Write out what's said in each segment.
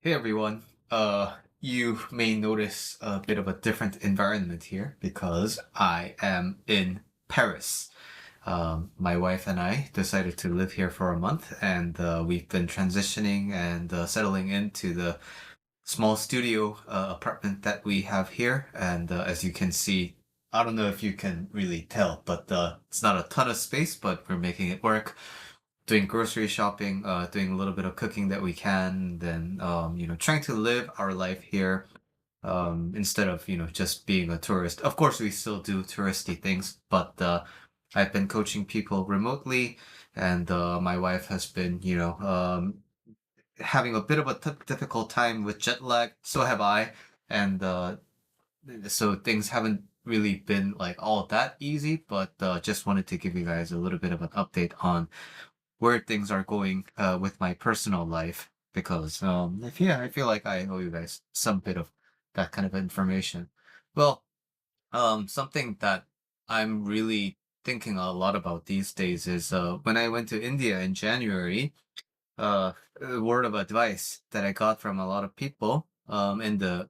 Hey everyone. You may notice a bit of a different environment here because I am in Paris. My wife and I decided to live here for a month, and we've been transitioning and settling into the small studio apartment that we have here. And as you can see, I don't know if you can really tell, but it's not a ton of space, but we're making it work. Doing grocery shopping, doing a little bit of cooking that we can, then trying to live our life here instead of just being a tourist. Of course, we still do touristy things, but I've been coaching people remotely, and my wife has been having a bit of a difficult time with jet lag. So have I, and so things haven't really been like all that easy. But just wanted to give you guys a little bit of an update on where things are going with my personal life because I feel like I owe you guys some bit of that kind of information. Well, something that I'm really thinking a lot about these days is when I went to India in January, a word of advice that I got from a lot of people in the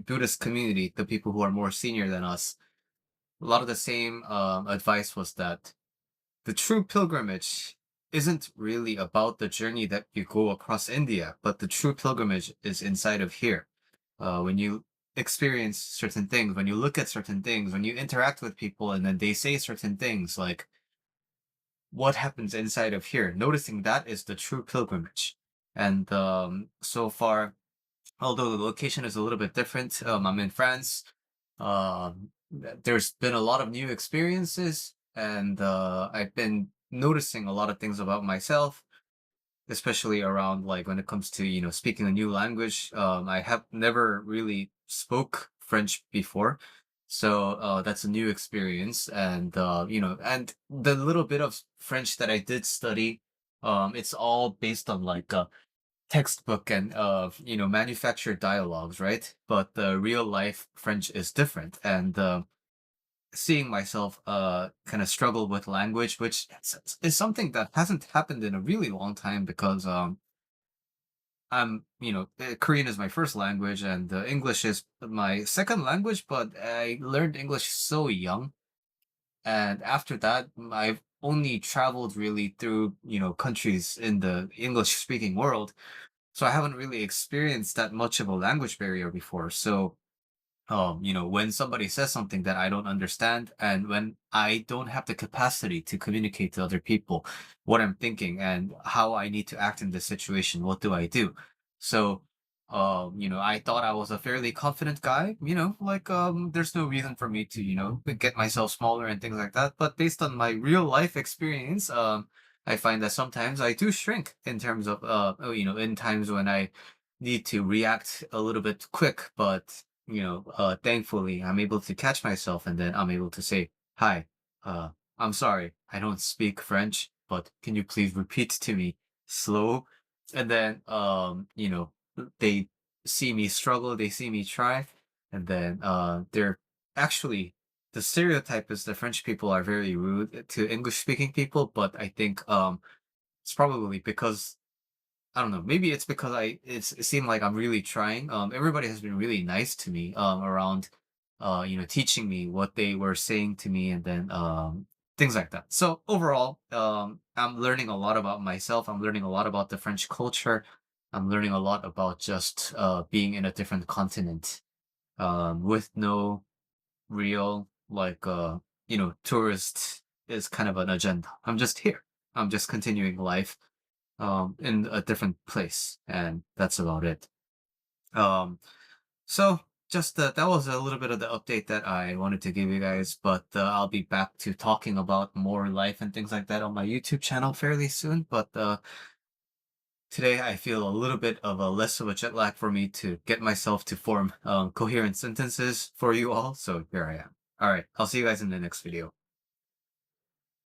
Buddhist community, the people who are more senior than us. A lot of the same advice was that the true pilgrimage isn't really about the journey that you go across India, but the true pilgrimage is inside of here. When you experience certain things, when you look at certain things, when you interact with people and then they say certain things, like what happens inside of here, noticing that is the true pilgrimage. And so far, although the location is a little bit different, I'm in France. There's been a lot of new experiences, and I've been noticing a lot of things about myself, especially around like when it comes to speaking a new language. I have never really spoke French before, so that's a new experience. And and the little bit of French that I did study, it's all based on like textbook and manufactured dialogues, right? But the real life French is different, and seeing myself kind of struggle with language, which is something that hasn't happened in a really long time because I'm Korean is my first language and English is my second language, but I learned English so young, and after that I've only traveled really through countries in the English speaking world, so I haven't really experienced that much of a language barrier before. So, when somebody says something that I don't understand, and when I don't have the capacity to communicate to other people what I'm thinking and how I need to act in this situation, what do I do? So, I thought I was a fairly confident guy, like, there's no reason for me to, get myself smaller and things like that. But based on my real life experience, I find that sometimes I do shrink in terms of, in times when I need to react a little bit quick, but thankfully I'm able to catch myself and then I'm able to say, hi, I'm sorry, I don't speak French, but can you please repeat to me slow? And then, they see me struggle, they see me try, and then, they're actually, the stereotype is the French people are very rude to English speaking people, but I think, it's probably because I don't know. Maybe it's because it seemed like I'm really trying. Everybody has been really nice to me around, teaching me what they were saying to me, and then things like that. So overall, I'm learning a lot about myself. I'm learning a lot about the French culture. I'm learning a lot about just being in a different continent with no real like tourist is kind of an agenda. I'm just here. I'm just continuing life in a different place, and that's about it. Um, so just that was a little bit of the update that I wanted to give you guys, but I'll be back to talking about more life and things like that on my YouTube channel fairly soon. But today I feel a little bit of a less of a jet lag for me to get myself to form coherent sentences for you all. So here I am. All right, I'll see you guys in the next video.